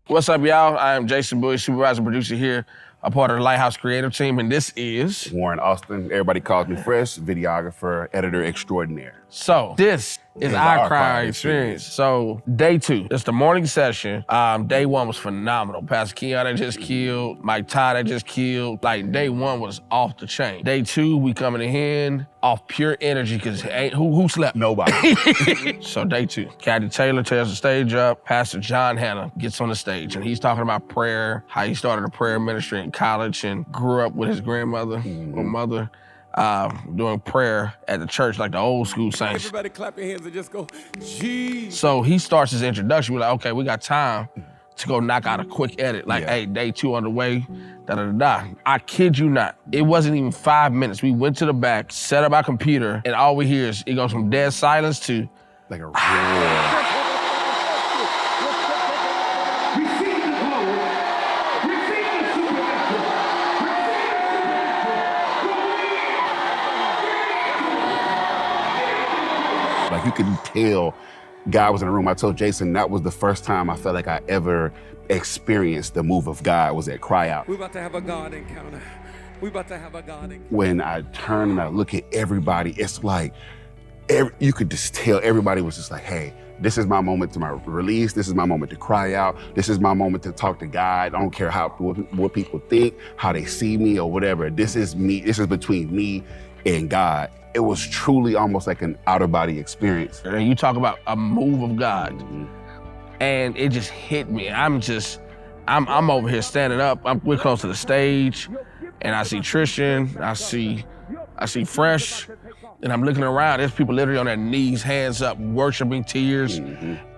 What's up, y'all? I am Jason Bowie, supervisor producer here, a part of the Lighthouse creative team, and this is Warren Austin. Everybody calls me Fresh, videographer, editor extraordinaire. So this is our CryOut experience. So day 2, it's the morning session. Day 1 was phenomenal. Pastor Keion that just killed, Mike Todd that just killed. Like day 1 was off the chain. Day 2, we coming in off pure energy because who slept? Nobody. So day 2, Caddy Taylor tears the stage up. Pastor John Hanna gets on the stage and he's talking about prayer, how he started a prayer ministry in college and grew up with his grandmother or mother. Doing prayer at the church like the old school saints. Everybody clap your hands and just go, Jesus. So he starts his introduction. We're like, okay, we got time to go knock out a quick edit. Like, hey, day 2 on the way, da-da-da-da. I kid you not, it wasn't even 5 minutes. We went to the back, set up our computer, and all we hear is, it goes from dead silence to Like a roar. Like you could tell God was in the room. I told Jason that was the first time I felt like I ever experienced the move of God was at CryOut. We're about to have a God encounter. We're about to have a God encounter. When I turn and I look at everybody, it's like, you could just tell everybody was just like, hey, this is my moment to my release. This is my moment to cry out. This is my moment to talk to God. I don't care what people think, how they see me or whatever. This is me. This is between me and God. It was truly almost like an out-of-body experience. and you talk about a move of God. And it just hit me. I'm over here standing up. We're close to the stage, and I see Tristan, I see Fresh, and I'm looking around. There's people literally on their knees, hands up, worshiping, tears.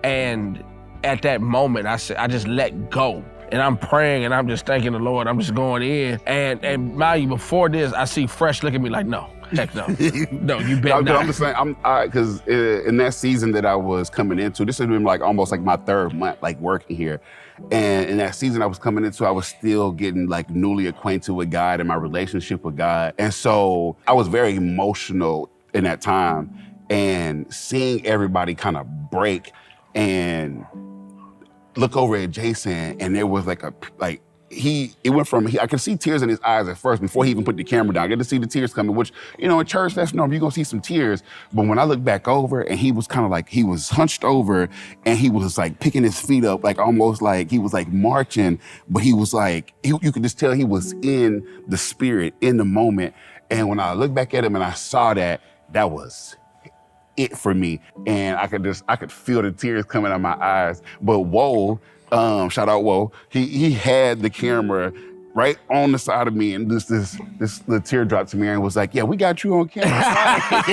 And at that moment, I just let go. And I'm praying, and I'm just thanking the Lord. I'm just going in. And mind you, before this, I see Fresh look at me like, no. Heck no. No, you better not. I'm just saying, because in that season that I was coming into, this has been like almost like my 3rd month like working here. And in that season I was coming into, I was still getting like newly acquainted with God and my relationship with God. And so I was very emotional in that time, and seeing everybody kind of break and look over at Jason, and there was like it went from, I could see tears in his eyes at first before he even put the camera down. I get to see the tears coming, which, in church, that's normal. You're gonna see some tears. But when I look back over, and he was kind of like, he was hunched over, and he was like picking his feet up, like almost like he was like marching, but he was like, you could just tell he was in the spirit, in the moment. And when I looked back at him and I saw that was it for me. And I could feel the tears coming out of my eyes. But Woe, shout out Woe, he had the camera right on the side of me, and this little tear dropped to me, and was like, yeah, we got you on camera.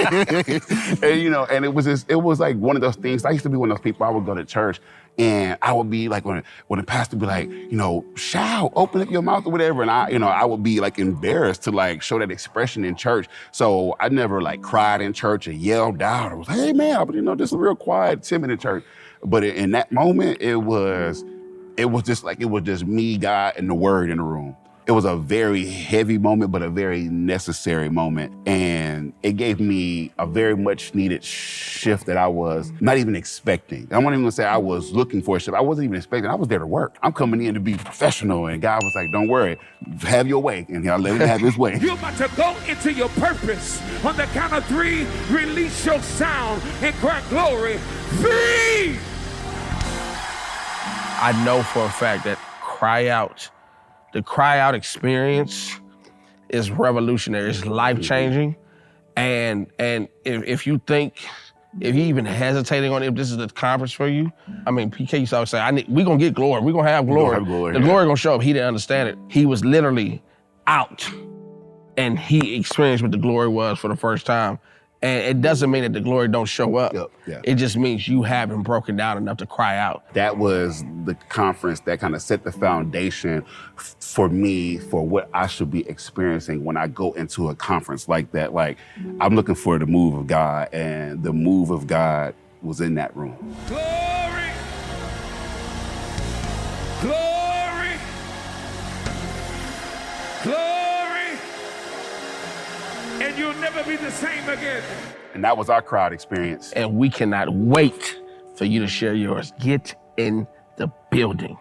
And it was like one of those things. I used to be one of those people, I would go to church, and I would be like, when the pastor would be like, shout, open up your mouth or whatever, and I would be like embarrassed to like show that expression in church. So I never like cried in church or yelled out. I was like, hey man, but this is real quiet, timid in church. But in that moment, it was just me, God, and the Word in the room. It was a very heavy moment, but a very necessary moment. And it gave me a very much needed shift that I was not even expecting. I wasn't even gonna say I was looking for a shift. I wasn't even expecting. I was there to work. I'm coming in to be professional, and God was like, don't worry, have your way. And I let him have his way. You're about to go into your purpose. On the count of 3, release your sound and cry glory. 3! I know for a fact that the CryOut experience is revolutionary. It's life-changing. And if you even hesitating on if this is the conference for you, I mean, PK used to always say, we're gonna get glory. We're gonna have glory. The glory gonna show up. He didn't understand it. He was literally out, and he experienced what the glory was for the first time. And it doesn't mean that the glory don't show up. Yeah. It just means you haven't broken down enough to cry out. That was the conference that kind of set the foundation for me for what I should be experiencing when I go into a conference like that. Like, I'm looking for the move of God, and the move of God was in that room. Glory! Glory! Glory! And you'll never be the same again. And that was our CryOut experience. And we cannot wait for you to share yours. Get in the building.